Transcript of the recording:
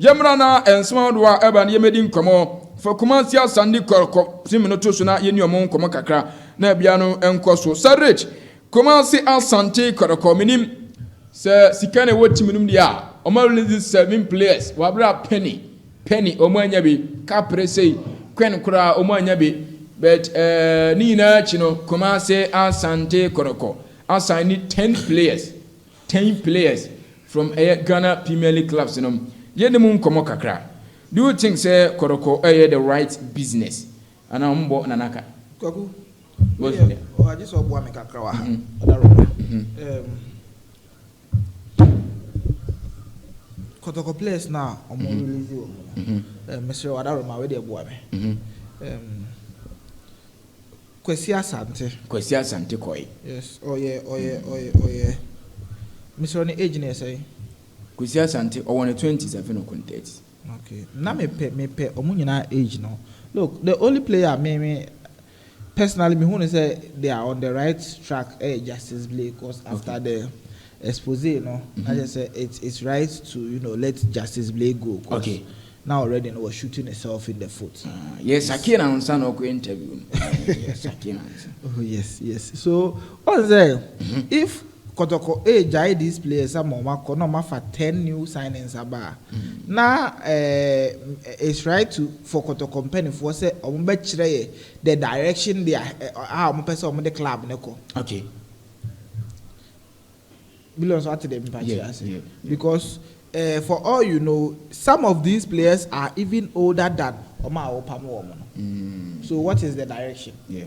Yamrana and Smaudwa Eban Yemedin Como for Kumansia Sandy Kotoko Simonotosuna Yenio Komo Kakra Nebiano and Koso Sarich Kumansi Asante Kotoko minim Sir Sikane Wotiminum dia Omar 7 players Wabra Penny Omanyabi Capre say Quen Kura Omanyabi but Nina Chino Kumase Asante Kotoko assign 10 players from Ghana Premier League clubs Yedemun Komo Kakra. Do you think say Kotoko the right business? And I'm born Nanaka. Kwaku. I just saw Boame Kakra. Kotoko players now are more releasing. Mr. Wadaroma with their Boame. Kwesi Asante Koi. Yes. Oh yeah. Mr. Oni age ne say. Kwesi Asante or 27 or 30. Okay. Na me pe omunyina age no. Look, the only player me personally me who say they are on the right track Justice Blake because after the expose I just say it's right to let Justice Blake go. Okay. Now already was shooting himself in the foot. Yes, I can't answer no interview. Yes, I can answer. Oh yes. So what's there? If Kotoko jai these players some more for 10 new signings about. Now it's right for Kotoko company for say the direction they are person the club neko. Okay. Belongs to them because for all you know, some of these players are even older than Oma Opamo. So what is the direction? Yeah.